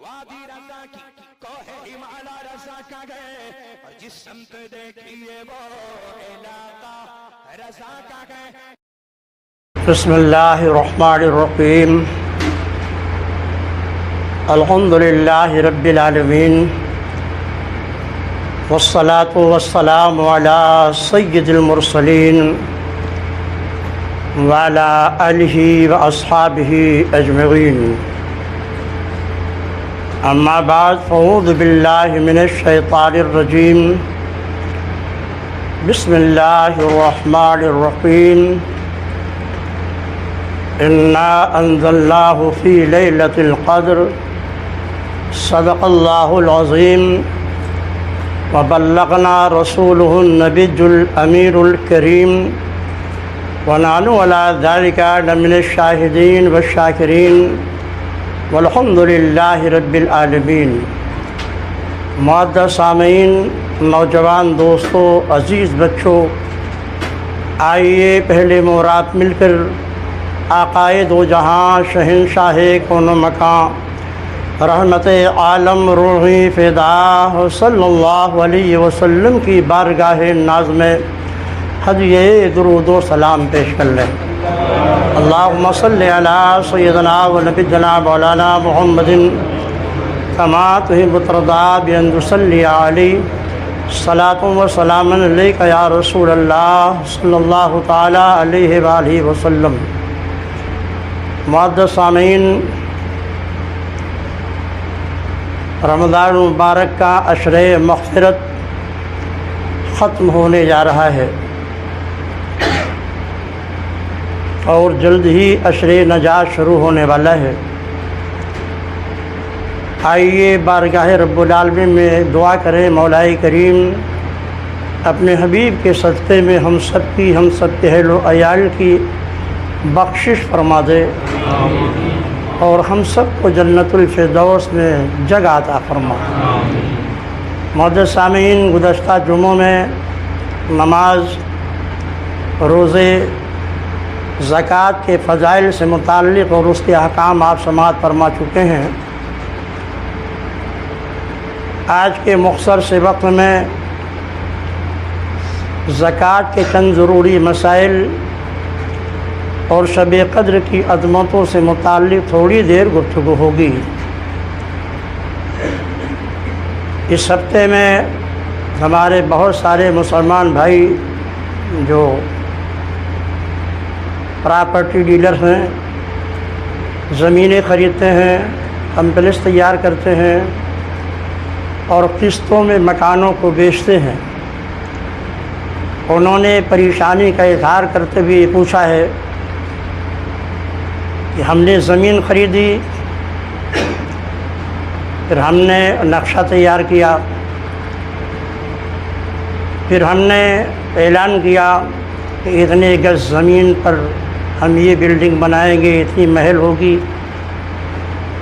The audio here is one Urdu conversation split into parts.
وادی رضا کی کوہ ہمالا رضا کا گئے اور جس سمت دیکھیے وہ علاقہ رضا کا گئے. بسم اللہ الرحمن الرحیم. الحمد للہ رب العالمین والصلاة والسلام علی سید المرسلین وعلی آلہ واصحابہ اجمعین. اما بعد فاعوذ باللہ من الشیطان الرجیم. بسم اللہ الرحمن الرحیم. انا انزلناہ فی لیلۃ القدر صدق اللہ العظیم وبلغنا رسولہ النبی الامیر الکریم ونحن علی ذلک لمن الشاہدین والشاکرین والحمد للہ رب العالمین. معزز سامعین، نوجوان دوستوں، عزیز بچوں، آئیے پہلے مورات مل کر آقائے دو جہاں، شہنشاہ کون و مکان، رحمت عالم روحی فدا صلی اللہ علیہ وسلم کی بارگاہ ناز میں ہدیہ درود و سلام پیش کر لیں. اللہم صلی علی سیدنا و نبینا مولانا محمد کما تحب ترضا بان تصلی علیہ صلاۃ و سلام علیک یا رسول اللہ صلی اللہ تعالی علیہ وآلہ وسلم. معزز سامعین، رمضان مبارک کا عشر مغفرت ختم ہونے جا رہا ہے اور جلد ہی عشر نجات شروع ہونے والا ہے. آئیے بارگاہ رب العالمین میں دعا کریں مولا کریم اپنے حبیب کے صدقے میں ہم سب کی، ہم سب کے اہل و عیال کی بخشش فرما دے اور ہم سب کو جنت الفردوس میں جگہ عطا فرما. معزز سامعین، گزشتہ جمعوں میں نماز، روزے، زکوٰۃ کے فضائل سے متعلق اور اس کے احکام آپ سماعت فرما چکے ہیں. آج کے مختصر سے وقت میں زکوٰۃ کے چند ضروری مسائل اور شب قدر کی عظمتوں سے متعلق تھوڑی دیر گفتگو ہوگی. اس ہفتے میں ہمارے بہت سارے مسلمان بھائی جو پراپرٹی ڈیلر ہیں، زمینیں خریدتے ہیں، کمپلیکس تیار کرتے ہیں اور قسطوں میں مکانوں کو بیچتے ہیں، انہوں نے پریشانی کا اظہار کرتے ہوئے پوچھا ہے کہ ہم نے زمین خریدی، پھر ہم نے نقشہ تیار کیا، پھر ہم نے اعلان کیا کہ اتنے گز زمین پر ہم یہ بلڈنگ بنائیں گے، اتنی محل ہوگی.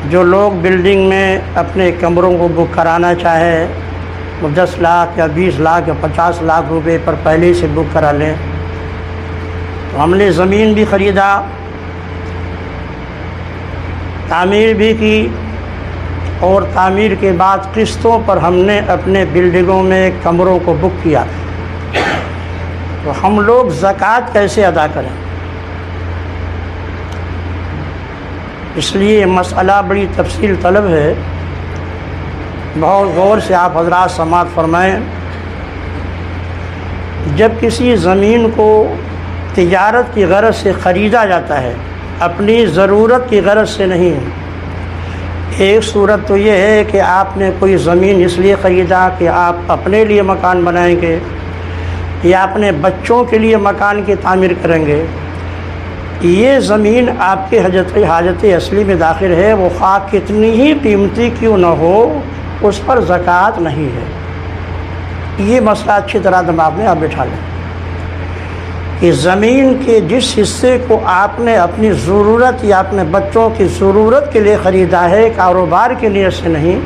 جو لوگ بلڈنگ میں اپنے کمروں کو بک کرانا چاہے وہ 10 لاکھ یا 20 لاکھ یا 50 لاکھ روپے پر پہلے سے بک کرا لیں. تو ہم نے زمین بھی خریدا، تعمیر بھی کی اور تعمیر کے بعد قسطوں پر ہم نے اپنے بلڈنگوں میں کمروں کو بک کیا. تو ہم لوگ زکوٰۃ کیسے ادا کریں؟ اس لیے یہ مسئلہ بڑی تفصیل طلب ہے، بہت غور سے آپ حضرات سماعت فرمائیں. جب کسی زمین کو تجارت کی غرض سے خریدا جاتا ہے، اپنی ضرورت کی غرض سے نہیں. ایک صورت تو یہ ہے کہ آپ نے کوئی زمین اس لیے خریدا کہ آپ اپنے لیے مکان بنائیں گے یا اپنے بچوں کے لیے مکان کی تعمیر کریں گے. یہ زمین آپ کے حاجت اصلی میں داخل ہے، وہ خواہ کتنی ہی قیمتی کیوں نہ ہو، اس پر زکوٰۃ نہیں ہے. یہ مسئلہ اچھی طرح دماغ میں آپ بٹھا لیں کہ زمین کے جس حصے کو آپ نے اپنی ضرورت یا اپنے بچوں کی ضرورت کے لیے خریدا ہے، کاروبار کے لیے سے نہیں،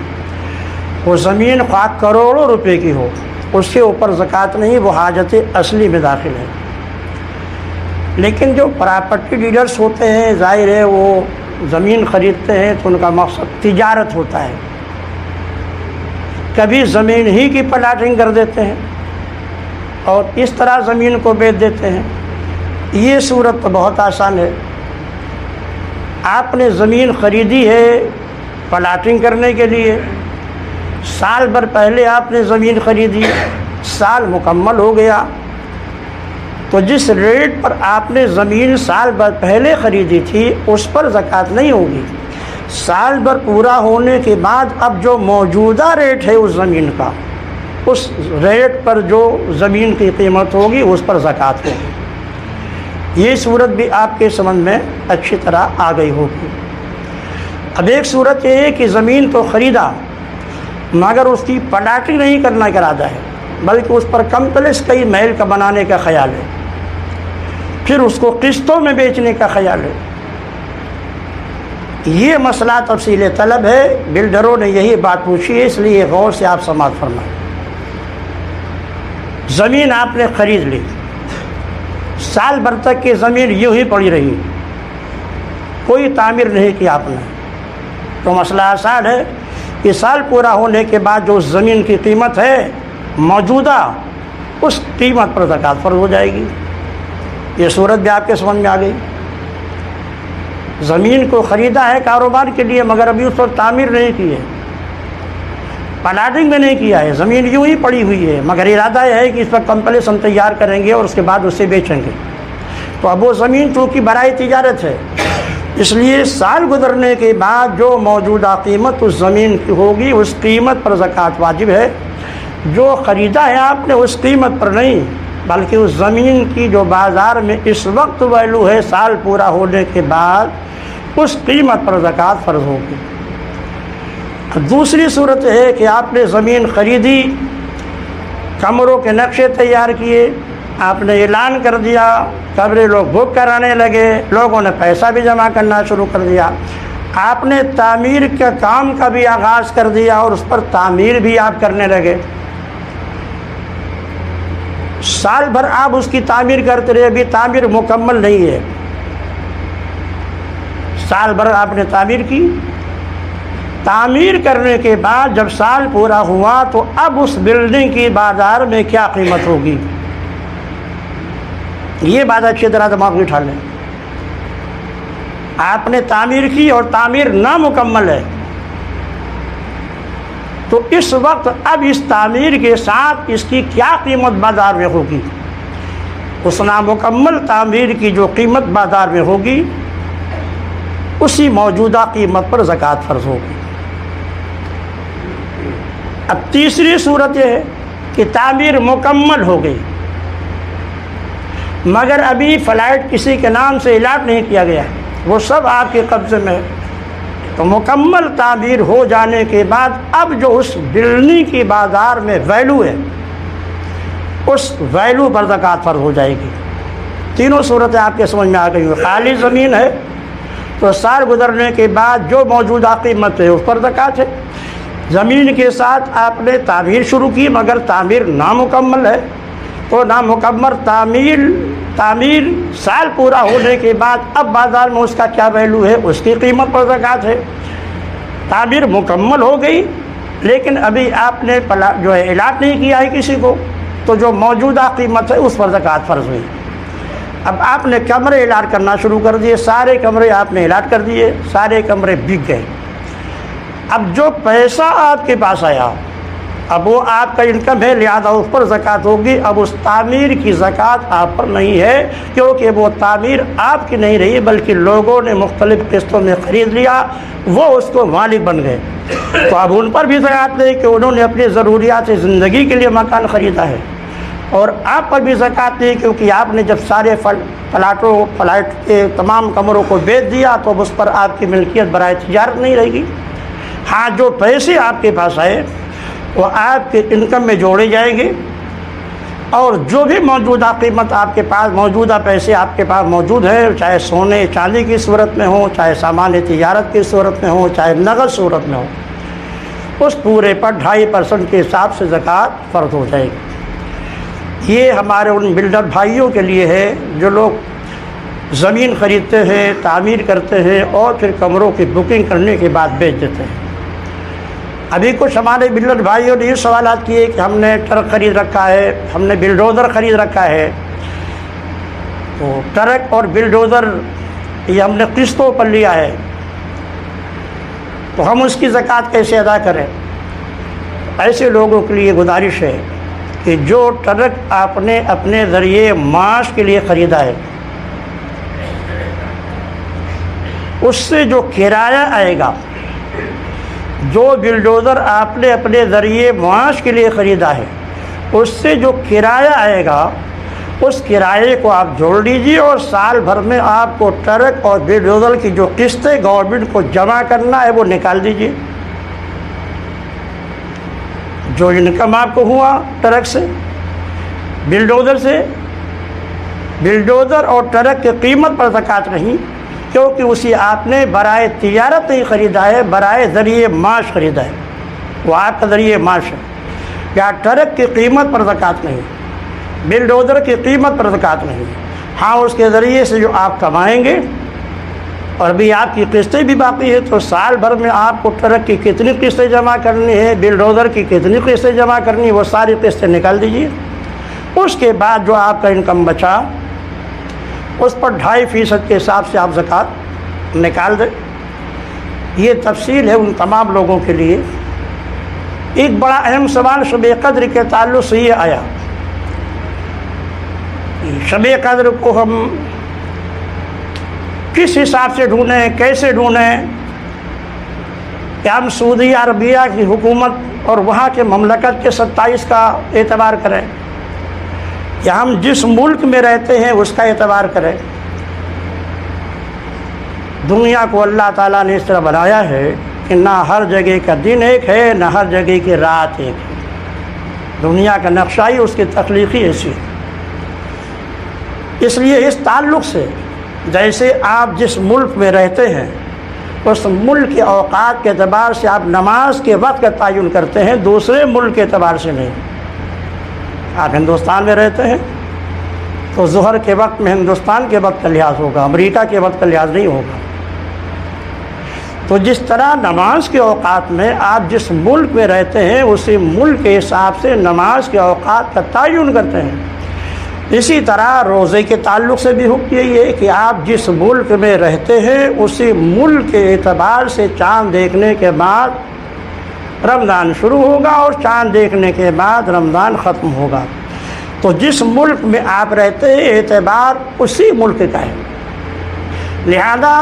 وہ زمین خواہ کروڑوں روپے کی ہو، اس کے اوپر زکوٰۃ نہیں، وہ حاجت اصلی میں داخل ہے. لیکن جو پراپرٹی ڈیلرز ہوتے ہیں، ظاہر ہے وہ زمین خریدتے ہیں تو ان کا مقصد تجارت ہوتا ہے. کبھی زمین ہی کی پلاٹنگ کر دیتے ہیں اور اس طرح زمین کو بیچ دیتے ہیں۔ یہ صورت تو بہت آسان ہے۔ آپ نے زمین خریدی ہے پلاٹنگ کرنے کے لیے، سال بھر پہلے آپ نے زمین خریدی، سال مکمل ہو گیا، تو جس ریٹ پر آپ نے زمین سال بھر پہلے خریدی تھی اس پر زکوٰۃ نہیں ہوگی۔ سال بھر پورا ہونے کے بعد اب جو موجودہ ریٹ ہے اس زمین کا، اس ریٹ پر جو زمین کی قیمت ہوگی اس پر زکوٰۃ ہوگی۔ یہ صورت بھی آپ کے سمجھ میں اچھی طرح آ گئی ہوگی۔ اب ایک صورت یہ ہے کہ زمین تو خریدا مگر اس کی پلاٹنگ نہیں کرنا کا ارادہ ہے، بلکہ اس پر کمپلیکس کئی محل کا بنانے کا خیال ہے، پھر اس کو قسطوں میں بیچنے کا خیال ہے۔ یہ مسئلہ تفصیل طلب ہے، بلڈروں نے یہی بات پوچھی ہے، اس لیے غور سے آپ سماعت فرمائیں۔ زمین آپ نے خرید لی، سال بھر تک کی زمین یوں ہی پڑی رہی، کوئی تعمیر نہیں کی آپ نے، تو مسئلہ آسان ہے کہ سال پورا ہونے کے بعد جو اس زمین کی قیمت ہے موجودہ، اس قیمت پر زکوٰۃ فرض ہو جائے گی۔ یہ صورت بھی آپ کے سمجھ میں آ گئی۔ زمین کو خریدا ہے کاروبار کے لیے مگر ابھی اس پر تعمیر نہیں کی ہے، پلاٹنگ بھی نہیں کیا ہے، زمین یوں ہی پڑی ہوئی ہے، مگر ارادہ یہ ہے کہ اس پر کمپلیکس ہم تیار کریں گے اور اس کے بعد اسے بیچیں گے، تو اب وہ زمین چونکہ برائے تجارت ہے، اس لیے سال گزرنے کے بعد جو موجودہ قیمت اس زمین کی ہوگی اس قیمت پر زکوٰۃ واجب ہے۔ جو خریدا ہے آپ نے اس قیمت پر نہیں، بلکہ اس زمین کی جو بازار میں اس وقت ویلو ہے سال پورا ہونے کے بعد اس قیمت پر زکوٰۃ فرض ہوگی۔ دوسری صورت ہے کہ آپ نے زمین خریدی، کمروں کے نقشے تیار کیے، آپ نے اعلان کر دیا، کمرے لوگ بک کرانے لگے، لوگوں نے پیسہ بھی جمع کرنا شروع کر دیا، آپ نے تعمیر کے کام کا بھی آغاز کر دیا اور اس پر تعمیر بھی آپ کرنے لگے، سال بھر آپ اس کی تعمیر کرتے رہے، ابھی تعمیر مکمل نہیں ہے، سال بھر آپ نے تعمیر کی، تعمیر کرنے کے بعد جب سال پورا ہوا تو اب اس بلڈنگ کی بازار میں کیا قیمت ہوگی، یہ بات اچھی طرح دماغ میں اٹھا لیں۔ آپ نے تعمیر کی اور تعمیر نامکمل ہے، تو اس وقت اب اس تعمیر کے ساتھ اس کی کیا قیمت بازار میں ہوگی، اس نامکمل تعمیر کی جو قیمت بازار میں ہوگی اسی موجودہ قیمت پر زکوٰۃ فرض ہوگی۔ اب تیسری صورت یہ ہے کہ تعمیر مکمل ہو گئی مگر ابھی فلیٹ کسی کے نام سے الاٹ نہیں کیا گیا، وہ سب آپ کے قبضے میں ہے، تو مکمل تعمیر ہو جانے کے بعد اب جو اس بلڈنگ کی بازار میں ویلو ہے اس ویلو پر زکوٰۃ فرض ہو جائے گی۔ تینوں صورتیں آپ کے سمجھ میں آ گئی ہیں۔ خالی زمین ہے تو سال گزرنے کے بعد جو موجودہ قیمت ہے اس پر زکوٰۃ ہے، زمین کے ساتھ آپ نے تعمیر شروع کی مگر تعمیر نامکمل ہے، تو نامکمل تعمیر سال پورا ہونے کے بعد اب بازار میں اس کا کیا ویلو ہے اس کی قیمت پر زکوٰۃ ہے۔ تعمیر مکمل ہو گئی لیکن ابھی آپ نے جو ہے الاٹ نہیں کیا ہے کسی کو، تو جو موجودہ قیمت ہے اس پر زکوٰۃ فرض ہوئی۔ اب آپ نے کمرے الاٹ کرنا شروع کر دیے، سارے کمرے آپ نے الاٹ کر دیے، سارے کمرے بک گئے، اب جو پیسہ آپ کے پاس آیا اب وہ آپ کا انکم ہے، لہذا اس پر زکوٰۃ ہوگی۔ اب اس تعمیر کی زکوٰۃ آپ پر نہیں ہے کیونکہ وہ تعمیر آپ کی نہیں رہی بلکہ لوگوں نے مختلف قسطوں میں خرید لیا، وہ اس کو مالک بن گئے، تو اب ان پر بھی زکوٰۃ نہیں کہ انہوں نے اپنی ضروریات زندگی کے لیے مکان خریدا ہے، اور آپ پر بھی زکوٰۃ نہیں کیونکہ آپ نے جب سارے فلیٹ کے تمام کمروں کو بیچ دیا تو اب اس پر آپ کی ملکیت برائے تجارت نہیں رہے گی۔ ہاں جو پیسے آپ کے پاس آئے وہ آپ کے انکم میں جوڑے جائیں گے، اور جو بھی موجودہ قیمت آپ کے پاس موجودہ پیسے آپ کے پاس موجود ہیں، چاہے سونے چاندی کی صورت میں ہو، چاہے سامان تجارت کی صورت میں ہو، چاہے نقد صورت میں ہو، اس پورے پر 2.5% کے حساب سے زکوٰۃ فرض ہو جائے گی۔ یہ ہمارے ان بلڈر بھائیوں کے لیے ہے جو لوگ زمین خریدتے ہیں، تعمیر کرتے ہیں اور پھر کمروں کی بکنگ کرنے کے بعد بیچ دیتے ہیں۔ ابھی کچھ ہمارے بلڈر بھائیوں نے یہ سوالات کیے کہ ہم نے ٹرک خرید رکھا ہے، ہم نے بلڈوزر خرید رکھا ہے، تو ٹرک اور بلڈوزر یہ ہم نے قسطوں پر لیا ہے، تو ہم اس کی زکوٰۃ کیسے ادا کریں؟ ایسے لوگوں کے لیے گزارش ہے کہ جو ٹرک آپ نے اپنے ذریعے معاش کے لیے خریدا ہے، اس سے جو کرایہ آئے گا، جو بلڈوزر آپ نے اپنے ذریعے معاش کے لیے خریدا ہے، اس سے جو کرایہ آئے گا، اس کرائے کو آپ جوڑ لیجیے، اور سال بھر میں آپ کو ٹرک اور بلڈوزر کی جو قسطیں گورنمنٹ کو جمع کرنا ہے وہ نکال دیجیے۔ جو انکم آپ کو ہوا ٹرک سے، بلڈوزر سے، بلڈوزر اور ٹرک کی قیمت پر زکوٰۃ نہیں، کیونکہ اسے آپ نے برائے تجارت نہیں خریدا ہے، برائے ذریعے معاش خریدا ہے، وہ آپ کا ذریعے معاش ہے۔ یا ٹرک کی قیمت پر زکوٰۃ نہیں، بلڈوزر کی قیمت پر زکوٰۃ نہیں، ہاں اس کے ذریعے سے جو آپ کمائیں گے، اور بھی آپ کی قسطیں بھی باقی ہے، تو سال بھر میں آپ کو ٹرک کی کتنی قسطیں جمع کرنی ہے، بلڈوزر کی کتنی قسطیں جمع کرنی ہے، وہ ساری قسطیں نکال دیجیے۔ اس کے بعد جو آپ کا انکم بچا، اس پر 2.5% کے حساب سے آپ زکوٰۃ نکال دیں۔ یہ تفصیل ہے ان تمام لوگوں کے لیے۔ ایک بڑا اہم سوال شب قدر کے تعلق سے یہ آیا، شب قدر کو ہم کس حساب سے ڈھونڈیں، کیسے ڈھونڈیں؟ کیا ہم سعودی عربیہ کی حکومت اور وہاں کے مملکت کے 27 کا اعتبار کریں، یا ہم جس ملک میں رہتے ہیں اس کا اعتبار کریں؟ دنیا کو اللہ تعالیٰ نے اس طرح بنایا ہے کہ نہ ہر جگہ کا دن ایک ہے، نہ ہر جگہ کی رات ایک ہے۔ دنیا کا نقشہ ہی اس کی تخلیقی ایسی ہے۔ اس لیے اس تعلق سے جیسے آپ جس ملک میں رہتے ہیں، اس ملک کے اوقات کے اعتبار سے آپ نماز کے وقت کا تعین کرتے ہیں، دوسرے ملک کے اعتبار سے نہیں۔ آپ ہندوستان میں رہتے ہیں تو ظہر کے وقت میں ہندوستان کے وقت کا لحاظ ہوگا، امریکہ کے وقت کا لحاظ نہیں ہوگا۔ تو جس طرح نماز کے اوقات میں آپ جس ملک میں رہتے ہیں اسی ملک کے حساب سے نماز کے اوقات کا تعین کرتے ہیں، اسی طرح روزے کے تعلق سے بھی حکم یہی ہے کہ آپ جس ملک میں رہتے ہیں اسی ملک کے اعتبار سے چاند دیکھنے کے بعد رمضان شروع ہوگا، اور چاند دیکھنے کے بعد رمضان ختم ہوگا۔ تو جس ملک میں آپ رہتے ہیں اعتبار اسی ملک کا ہے، لہذا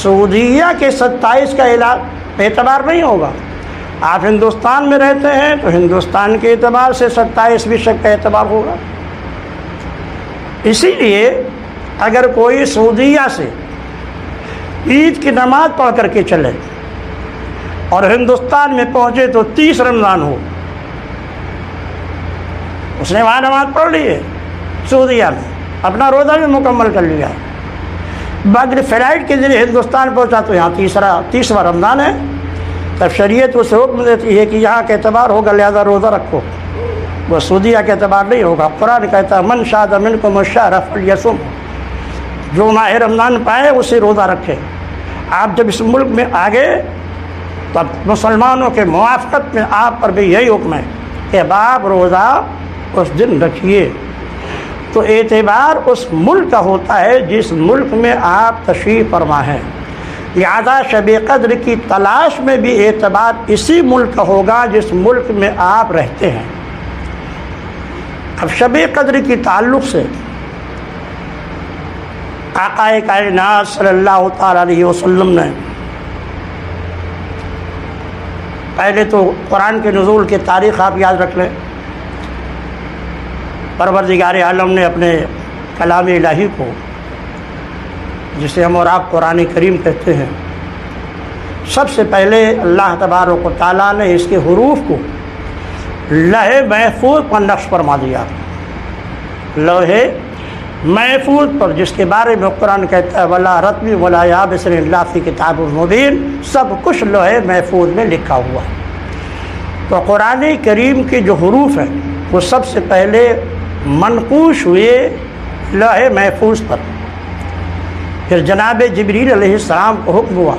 سعودیہ کے 27 کا اعتبار نہیں ہوگا۔ آپ ہندوستان میں رہتے ہیں تو ہندوستان کے اعتبار سے 27 بھی شک کا اعتبار ہوگا۔ اسی لیے اگر کوئی سعودیہ سے عید کی نماز پڑھ کر کے چلے اور ہندوستان میں پہنچے تو 30 رمضان ہو، اس نے وہاں نماز پڑھ لی ہے سعودیہ میں، اپنا روزہ بھی مکمل کر لیا ہے، باقی فلائٹ کے ذریعے ہندوستان پہنچا تو یہاں 30واں رمضان ہے، تب شریعت اسے حکم دیتی ہے کہ یہاں کا اعتبار ہوگا لہذا روزہ رکھو، وہ سعودیہ کا اعتبار نہیں ہوگا۔ قرآن کہتا ہے من شہد منکم الشہر فلیصم، جو ماہ رمضان پائے اسے روزہ رکھے۔ آپ جب اس ملک میں آ گئے تب مسلمانوں کے موافقت میں آپ پر بھی یہی حکم ہے کہ آپ روزہ اس دن رکھیے۔ تو اعتبار اس ملک کا ہوتا ہے جس ملک میں آپ تشریف فرما ہیں، لہذا شب قدر کی تلاش میں بھی اعتبار اسی ملک کا ہوگا جس ملک میں آپ رہتے ہیں۔ اب شب قدر کی تعلق سے آقا کائنات صلی اللہ تعالیٰ علیہ وسلم نے پہلے تو قرآن کے نزول کی تاریخ آپ یاد رکھ لیں۔ پروردگار عالم نے اپنے کلام الہی کو، جسے ہم اور آپ قرآن کریم کہتے ہیں، سب سے پہلے اللہ تبارک و تعالیٰ نے اس کے حروف کو لوح محفوظ پر نقش فرما دیا۔ لوح محفوظ پر، جس کے بارے میں قرآن کہتا ہے ولا رتب ولا یابس الا فی کتاب مبین، سب کچھ لوح محفوظ میں لکھا ہوا ہے۔ تو قرآن کریم کے جو حروف ہیں وہ سب سے پہلے منقوش ہوئے لوح محفوظ پر، پھر جناب جبریل علیہ السلام کو حکم ہوا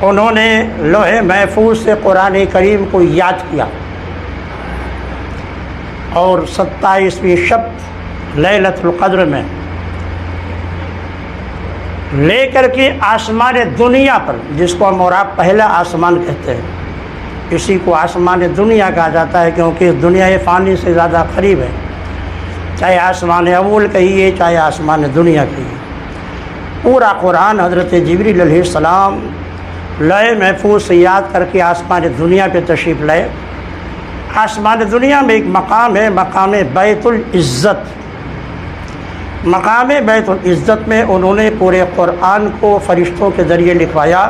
انہوں نے لوح محفوظ سے قرآن کریم کو یاد کیا اور 27ویں شب لیلۃ القدر میں لے کر کے آسمان دنیا پر، جس کو ہم اور آپ پہلا آسمان کہتے ہیں، اسی کو آسمان دنیا کہا جاتا ہے کیونکہ دنیا فانی سے زیادہ قریب ہے، چاہے آسمان اول کہیے چاہے آسمان دنیا کہیے۔ پورا قرآن حضرت جبریل علیہ السلام لوح محفوظ سے یاد کر کے آسمان دنیا پہ تشریف لائے۔ آسمان دنیا میں ایک مقام ہے، مقام بیت العزت۔ مقام بیت العزت میں انہوں نے پورے قرآن کو فرشتوں کے ذریعے لکھوایا،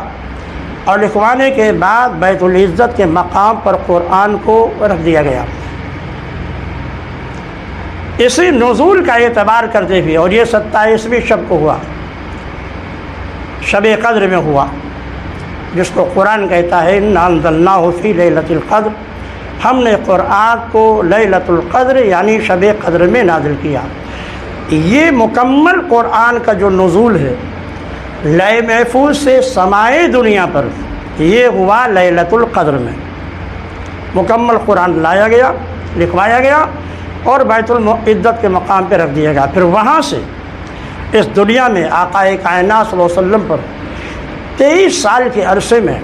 اور لکھوانے کے بعد بیت العزت کے مقام پر قرآن کو رکھ دیا گیا۔ اسی نزول کا اعتبار کرتے ہوئے، اور یہ 27ویں شب کو ہوا، شب قدر میں ہوا، جس کو قرآن کہتا ہے انا انزلناہ فی لیلۃ القدر، ہم نے قرآن کو لیلۃ القدر یعنی شب قدر میں نازل کیا۔ یہ مکمل قرآن کا جو نزول ہے لوح محفوظ سے سمائے دنیا پر، یہ ہوا لیلۃ القدر میں۔ مکمل قرآن لایا گیا، لکھوایا گیا اور بیت العزت کے مقام پہ رکھ دیا گیا۔ پھر وہاں سے اس دنیا میں آقا کائنات صلی اللہ علیہ وسلم پر 23 سال کے عرصے میں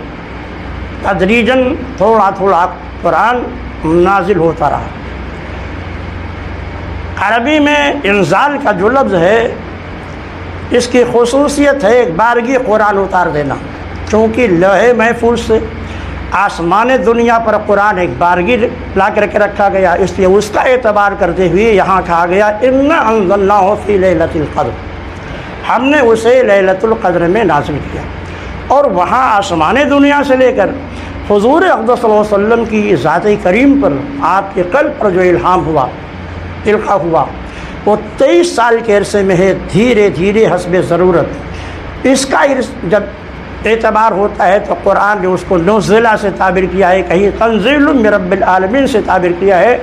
تدریجاً تھوڑا تھوڑا قرآن نازل ہوتا رہا۔ عربی میں انزال کا جو لفظ ہے، اس کی خصوصیت ہے ایک بارگی قرآن اتار دینا، چونکہ لوح محفوظ سے آسمان دنیا پر قرآن ایک بارگی لا کر کے رکھا گیا، اس لیے اس کا اعتبار کرتے ہوئے یہاں کہا گیا انا انزلناہ فی لیلۃ القدر، ہم نے اسے لیلۃ القدر میں نازل کیا۔ اور وہاں آسمان دنیا سے لے کر حضور اقدس صلی اللہ علیہ وسلم کی ذات کریم پر، آپ کے قلب پر جو الہام ہوا، القاء ہوا، وہ 23 سال کے عرصے میں ہے، دھیرے دھیرے حسب ضرورت۔ اس کا جب اعتبار ہوتا ہے تو قرآن نے اس کو نزلہ سے تعبیر کیا ہے، کہیں تنزیل من رب العالمین سے تعبیر کیا ہے۔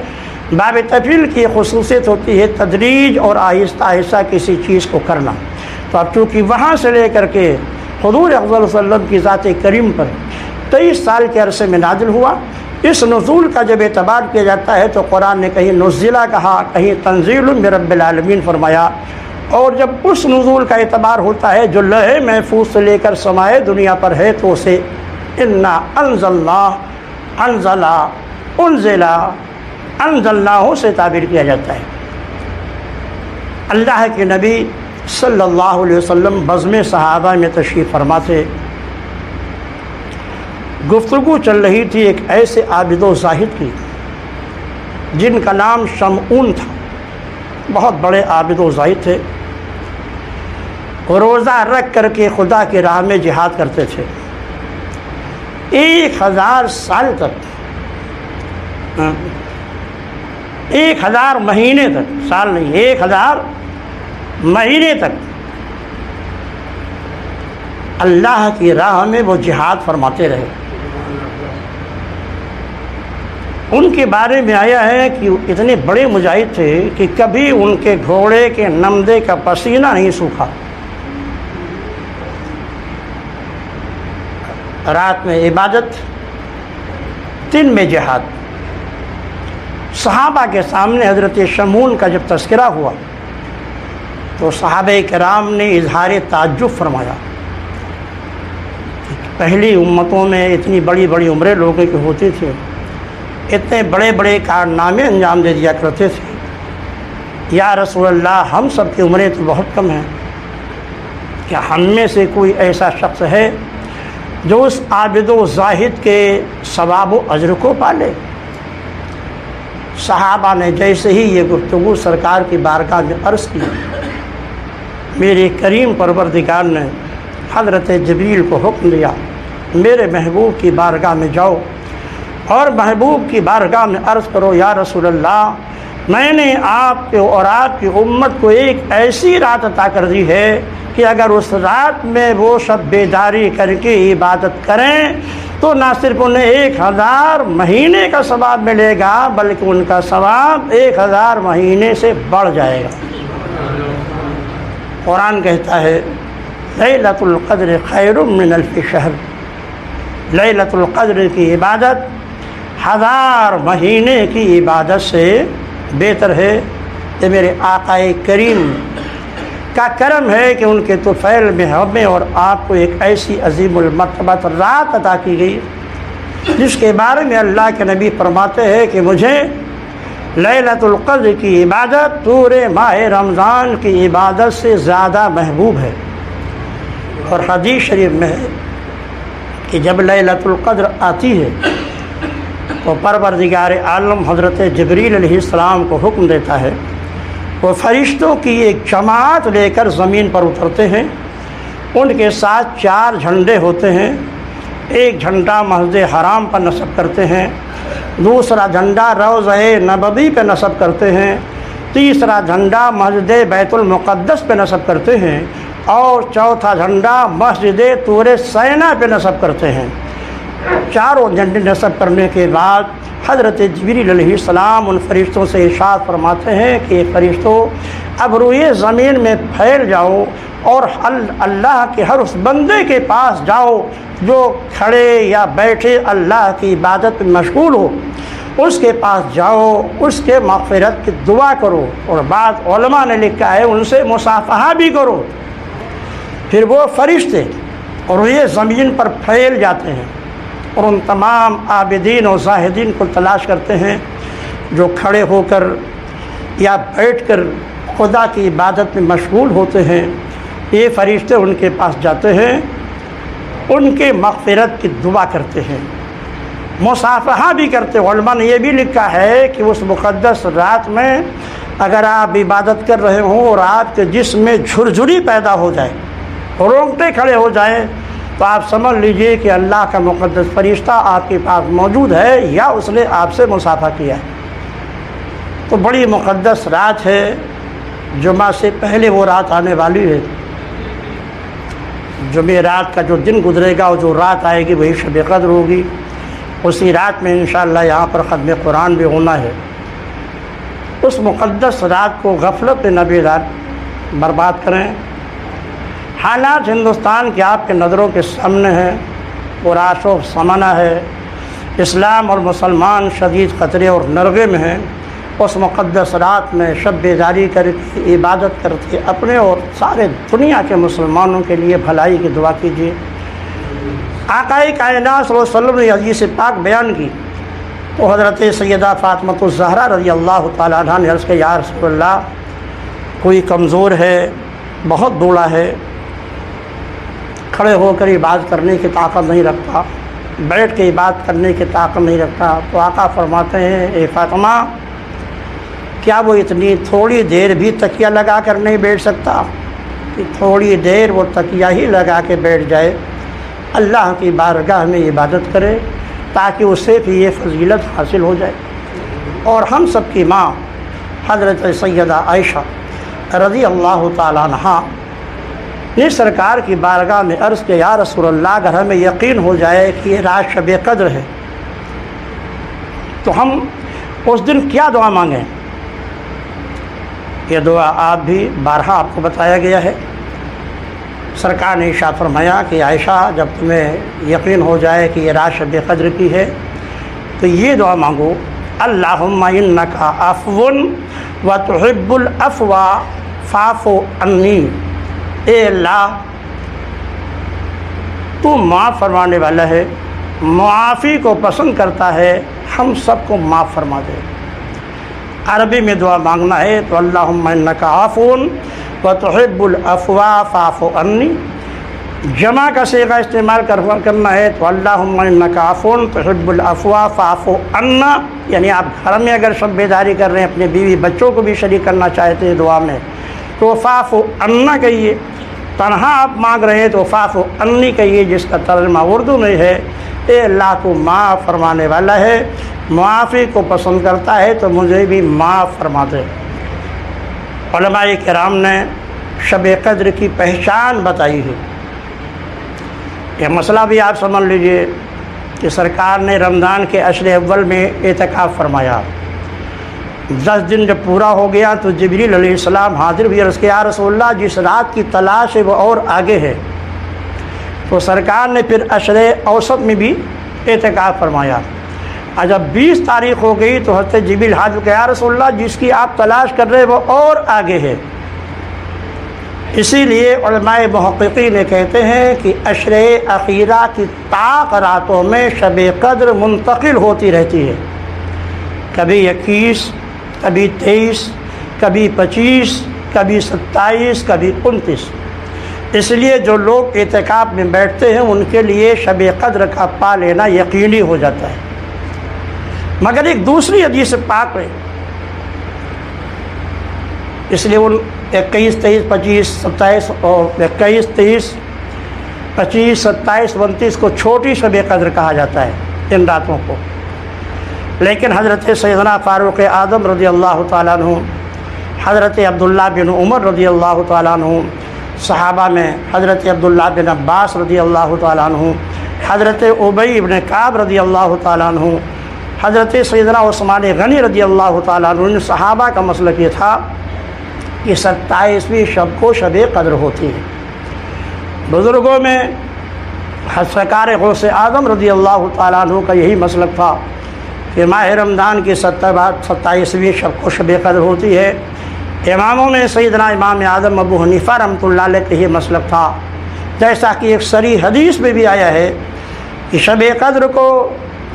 باب تفعیل کی خصوصیت ہوتی ہے تدریج اور آہستہ آہستہ کسی چیز کو کرنا۔ تو اب چونکہ وہاں سے لے کر کے حضور صلی اللہ علیہ وسلم کی ذات کریم پر 23 سال کے عرصے میں نازل ہوا، اس نزول کا جب اعتبار کیا جاتا ہے تو قرآن نے کہیں نزلہ کہا، کہیں تنزیل من رب العالمین فرمایا۔ اور جب اس نزول کا اعتبار ہوتا ہے جو لوح محفوظ سے لے کر سمائے دنیا پر ہے، تو اسے انا انزلناہ سے تعبیر کیا جاتا ہے۔ اللہ کے نبی صلی اللہ علیہ وسلم بزم صحابہ میں تشریف فرما تھے۔ گفتگو چل رہی تھی ایک ایسے عابد و زاہد کی جن کا نام شمعون تھا، بہت بڑے عابد و زاہد تھے، روزہ رکھ کر کے خدا کی راہ میں جہاد کرتے تھے۔ 1000 سال تک، 1000 مہینے تک، سال نہیں، 1000 مہینے تک اللہ کی راہ میں وہ جہاد فرماتے رہے۔ ان کے بارے میں آیا ہے کہ اتنے بڑے مجاہد تھے کہ کبھی ان کے گھوڑے کے نمدے کا پسینہ نہیں سوکھا۔ رات میں عبادت، دن میں جہاد۔ صحابہ کے سامنے حضرت شمعون کا جب تذکرہ ہوا تو صحابہ کرام نے اظہار تعجب فرمایا۔ پہلی امتوں میں اتنی بڑی بڑی عمریں لوگوں کی ہوتی تھی، اتنے بڑے بڑے کارنامے انجام دے دیا کرتے تھے، یا رسول اللہ ہم سب کی عمریں تو بہت کم ہیں، کیا ہم میں سے کوئی ایسا شخص ہے جو اس عابد و زاہد کے ثواب و اجر کو پالے؟ صحابہ نے جیسے ہی یہ گفتگو سرکار کی بارگاہ میں عرض کی، میرے کریم پروردگار نے حضرت جبریل کو حکم دیا میرے محبوب کی بارگاہ میں جاؤ اور محبوب کی بارگاہ میں عرض کرو، یا رسول اللہ میں نے آپ کے اور آپ کی امت کو ایک ایسی رات عطا کر دی ہے کہ اگر اس رات میں وہ شب بیداری کر کے عبادت کریں تو نہ صرف انہیں 1000 مہینے کا ثواب ملے گا بلکہ ان کا ثواب 1000 مہینے سے بڑھ جائے گا۔ قرآن کہتا ہے لیلۃ القدر خیر من الف شہر، لیلۃ القدر کی عبادت 1000 مہینے کی عبادت سے بہتر ہے۔ یہ میرے آقا کریم کا کرم ہے کہ ان کے طفیل میں ہمیں اور آپ کو ایک ایسی عظیم المرتبہ رات عطا کی گئی جس کے بارے میں اللہ کے نبی فرماتے ہیں کہ مجھے لیلۃ القدر کی عبادت پورے ماہ رمضان کی عبادت سے زیادہ محبوب ہے۔ اور حدیث شریف میں ہے کہ جب لیلۃ القدر آتی ہے تو پروردگار عالم حضرت جبریل علیہ السلام کو حکم دیتا ہے، وہ فرشتوں کی ایک جماعت لے کر زمین پر اترتے ہیں۔ ان کے ساتھ 4 جھنڈے ہوتے ہیں۔ ایک جھنڈا مسجد حرام پر نصب کرتے ہیں، دوسرا جھنڈا روضہ نبوی پہ نصب کرتے ہیں، تیسرا جھنڈا مسجد بیت المقدس پہ نصب کرتے ہیں، اور چوتھا جھنڈا مسجد طور سینا پہ نصب کرتے ہیں۔ چاروں جھنڈے نصب کرنے کے بعد حضرت جبریل علیہ السلام ان فرشتوں سے ارشاد فرماتے ہیں کہ فرشتوں اب روئے زمین میں پھیل جاؤ اور اللہ کے ہر اس بندے کے پاس جاؤ جو کھڑے یا بیٹھے اللہ کی عبادت میں مشغول ہو، اس کے پاس جاؤ، اس کے مغفرت کی دعا کرو، اور بعض علماء نے لکھا ہے ان سے مصافحہ بھی کرو۔ پھر وہ فرشتے روئے زمین پر پھیل جاتے ہیں اور ان تمام عابدین و زاہدین کو تلاش کرتے ہیں جو کھڑے ہو کر یا بیٹھ کر خدا کی عبادت میں مشغول ہوتے ہیں۔ یہ فرشتے ان کے پاس جاتے ہیں، ان کے مغفرت کی دعا کرتے ہیں، مصافحہ بھی کرتے ہیں۔ علماء نے یہ بھی لکھا ہے کہ اس مقدس رات میں اگر آپ عبادت کر رہے ہوں اور آپ کے جسم میں جھرجھری پیدا ہو جائے، رونگٹے کھڑے ہو جائیں، تو آپ سمجھ لیجئے کہ اللہ کا مقدس فرشتہ آپ کے پاس موجود ہے یا اس نے آپ سے مصافحہ کیا ہے۔ تو بڑی مقدس رات ہے، جمعہ سے پہلے وہ رات آنے والی ہے۔ جمعہ رات کا جو دن گزرے گا اور جو رات آئے گی وہی شب قدر ہوگی۔ اسی رات میں انشاءاللہ یہاں پر ختم قرآن بھی ہونا ہے۔ اس مقدس رات کو غفلت نہ برباد کریں۔ حالات ہندوستان کے آپ کے نظروں کے سامنے ہیں، پراش و سمانا ہے، اسلام اور مسلمان شدید خطرے اور نرغے میں ہیں۔ اس مقدس رات میں شب بیداری کر کے عبادت کرتے اپنے اور سارے دنیا کے مسلمانوں کے لیے بھلائی کی دعا کیجیے۔ آقا کائنات صلی اللہ علیہ وسلم نے حدیث پاک بیان کی تو حضرت سیدہ فاطمہ الزہرا رضی اللہ تعالیٰ عنہ نے عرض کیا، یا رسول اللہ، کوئی کمزور ہے، بہت بوڑھا ہے، کھڑے ہو کر عبادت کرنے کی طاقت نہیں رکھتا، بیٹھ کے عبادت کرنے کی طاقت نہیں رکھتا۔ تو آقا فرماتے ہیں، اے فاطمہ، کیا وہ اتنی تھوڑی دیر بھی تکیہ لگا کر نہیں بیٹھ سکتا؟ کہ تھوڑی دیر وہ تکیہ ہی لگا کے بیٹھ جائے، اللہ کی بارگاہ میں عبادت کرے تاکہ اسے بھی یہ فضیلت حاصل ہو جائے۔ اور ہم سب کی ماں حضرت سیدہ عائشہ رضی اللہ تعالیٰ عنہا نے سرکار کی بارگاہ میں عرض کیا، یا رسول اللہ، اگر ہمیں یقین ہو جائے کہ یہ رات شب قدر ہے تو ہم اس دن کیا دعا مانگیں؟ یہ دعا آپ بھی بارہا آپ کو بتایا گیا ہے۔ سرکار نے ارشاد فرمایا کہ عائشہ، جب تمہیں یقین ہو جائے کہ یہ رات شب قدر کی ہے تو یہ دعا مانگو، اللہم انک عفو وتحب العفو فاعف عنی۔ اے اللہ، تو معاف فرمانے والا ہے، معافی کو پسند کرتا ہے، ہم سب کو معاف فرما دے۔ عربی میں دعا مانگنا ہے تو اللہم انک عفو وتحب العفو فاعف عنی۔ جمع کا صیغہ استعمال کرنا ہے تو اللہم انک عفو تحب العفو فاعف عنا، یعنی آپ گھر میں اگر شب بیداری کر رہے ہیں، اپنے بیوی بچوں کو بھی شریک کرنا چاہتے ہیں دعا میں تو فاعف عنا کہیے۔ تنہا آپ مانگ رہے ہیں تو فاعف عنی کہیے، جس کا ترجمہ اردو میں ہے، اے اللہ، تو معاف فرمانے والا ہے، معافی کو پسند کرتا ہے تو مجھے بھی معاف فرما دے۔ علماء کرام نے شب قدر کی پہچان بتائی ہے۔ یہ مسئلہ بھی آپ سمجھ لیجئے کہ سرکار نے رمضان کے عشر اول میں اعتکاف فرمایا۔ 10 دن جب پورا ہو گیا تو جبریل علیہ السلام حاضر بھی، عرض کیا، یا رسول اللہ، جس رات کی تلاش ہے وہ اور آگے ہے، تو سرکار نے پھر عشر اوسط میں بھی اعتکاف فرمایا۔ اور جب 20 تاریخ ہو گئی تو حضرت جبریل حاضر کہ یا رسول اللہ جس کی آپ تلاش کر رہے وہ اور آگے ہے۔ اسی لیے علماء محققین نے کہتے ہیں کہ عشر اخیرہ کی طاق راتوں میں شب قدر منتقل ہوتی رہتی ہے، کبھی 21، کبھی 23، کبھی 25، کبھی 27، کبھی 29۔ اس لیے جو لوگ اعتکاف میں بیٹھتے ہیں ان کے لیے شب قدر کا پا لینا یقینی ہو جاتا ہے۔ مگر ایک دوسری حدیث پاک ہے، اس لیے ان 21، 23، 25، 27 اور 21، 23، 25، 27، 29 کو چھوٹی شب قدر کہا جاتا ہے ان راتوں کو۔ لیکن حضرت سیدنا فاروق اعظم رضی اللہ تعالیٰ عنہ، حضرت عبداللہ بن عمر رضی اللہ تعالیٰ عنہ، صحابہ میں حضرت عبداللہ بن عباس رضی اللہ تعالیٰ عنہ، حضرت ابی بن کعب رضی اللہ تعالیٰ عنہ، حضرت سیدنا عثمان غنی رضی اللہ تعالیٰ عنہ، ان صحابہ کا مسلک یہ تھا کہ 27ویں شب کو شب قدر ہوتی ہے۔ بزرگوں میں سرکار غوث اعظم رضی اللہ تعالیٰ عنہ کا یہی مسلک تھا کہ ماہ رمضان کی 27ویں شب کو شب قدر ہوتی ہے۔ اماموں میں سیدنا امام اعظم ابو حنیفہ رحمۃ اللہ علیہ کا یہ مسلک تھا، جیسا کہ ایک صریح حدیث میں بھی آیا ہے کہ شب قدر کو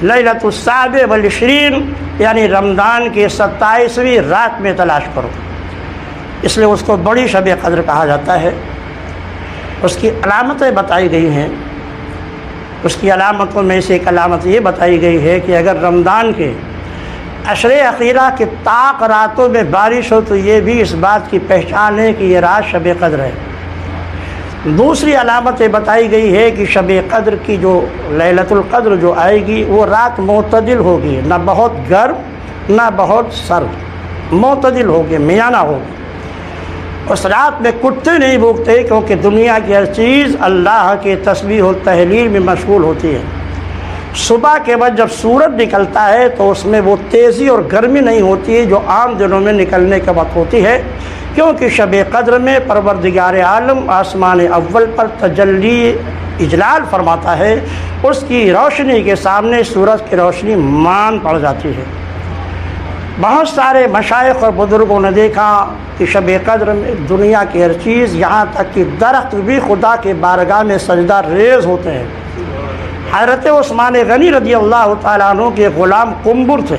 لیلۃ السابع والعشرین یعنی رمضان کی 27ویں رات میں تلاش کرو، اس لیے اس کو بڑی شب قدر کہا جاتا ہے۔ اس کی علامتیں بتائی گئی ہیں، اس کی علامتوں میں سے ایک علامت یہ بتائی گئی ہے کہ اگر رمضان کے عشر اخیرہ کے طاق راتوں میں بارش ہو تو یہ بھی اس بات کی پہچان ہے کہ یہ رات شب قدر ہے۔ دوسری علامت یہ بتائی گئی ہے کہ شب قدر کی جو لیلۃ القدر جو آئے گی وہ رات معتدل ہوگی، نہ بہت گرم نہ بہت سرد، معتدل ہوگی، میانہ ہوگی۔ اس رات میں کتے نہیں بھوکتے کیونکہ دنیا کی ہر چیز اللہ کے تسبیح و تحلیل میں مشغول ہوتی ہے۔ صبح کے بعد جب سورج نکلتا ہے تو اس میں وہ تیزی اور گرمی نہیں ہوتی ہے جو عام دنوں میں نکلنے کے وقت ہوتی ہے، کیونکہ شب قدر میں پروردگار عالم آسمان اول پر تجلی اجلال فرماتا ہے، اس کی روشنی کے سامنے سورج کی روشنی مان پڑ جاتی ہے۔ بہت سارے مشائخ اور بزرگوں نے دیکھا کہ شب قدر میں دنیا کی ہر چیز یہاں تک کہ درخت بھی خدا کے بارگاہ میں سجدہ ریز ہوتے ہیں۔ حضرت عثمان غنی رضی اللہ تعالیٰ عنہ کے غلام قنبر تھے،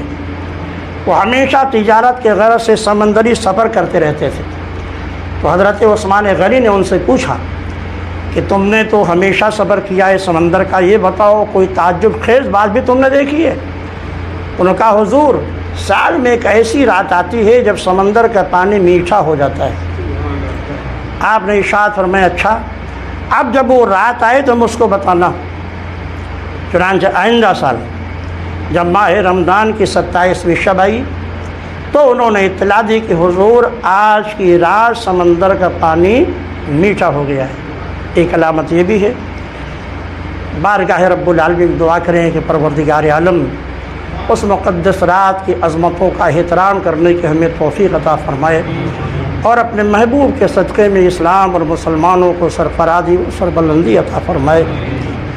وہ ہمیشہ تجارت کے غرض سے سمندری سفر کرتے رہتے تھے۔ تو حضرت عثمان غنی نے ان سے پوچھا کہ تم نے تو ہمیشہ سفر کیا ہے سمندر کا، یہ بتاؤ کوئی تعجب خیز بات بھی تم نے دیکھی ہے؟ انہوں نے کہا حضور سال میں ایک ایسی رات آتی ہے جب سمندر کا پانی میٹھا ہو جاتا ہے۔ آپ نے ارشاد فرمایا اچھا، اب جب وہ رات آئے تو مجھ کو بتانا۔ چنانچہ آئندہ سال جب ماہ رمضان کی 27ویں شب آئی تو انہوں نے اطلاع دی کہ حضور آج کی رات سمندر کا پانی میٹھا ہو گیا ہے۔ ایک علامت یہ بھی ہے۔ بارگاہ رب العالمین دعا کریں کہ پروردگار عالم اس مقدس رات کی عظمتوں کا احترام کرنے کی ہمیں توفیق عطا فرمائے اور اپنے محبوب کے صدقے میں اسلام اور مسلمانوں کو سرفرازی و سربلندی عطا فرمائے۔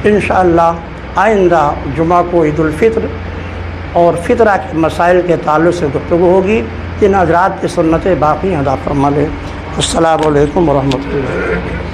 انشاءاللہ آئندہ جمعہ کو عید الفطر اور فطرہ کے مسائل کے تعلق سے گفتگو ہوگی۔ ان حضرات کی سنتیں باقی ادا فرما لیں۔ السلام علیکم ورحمۃ اللہ۔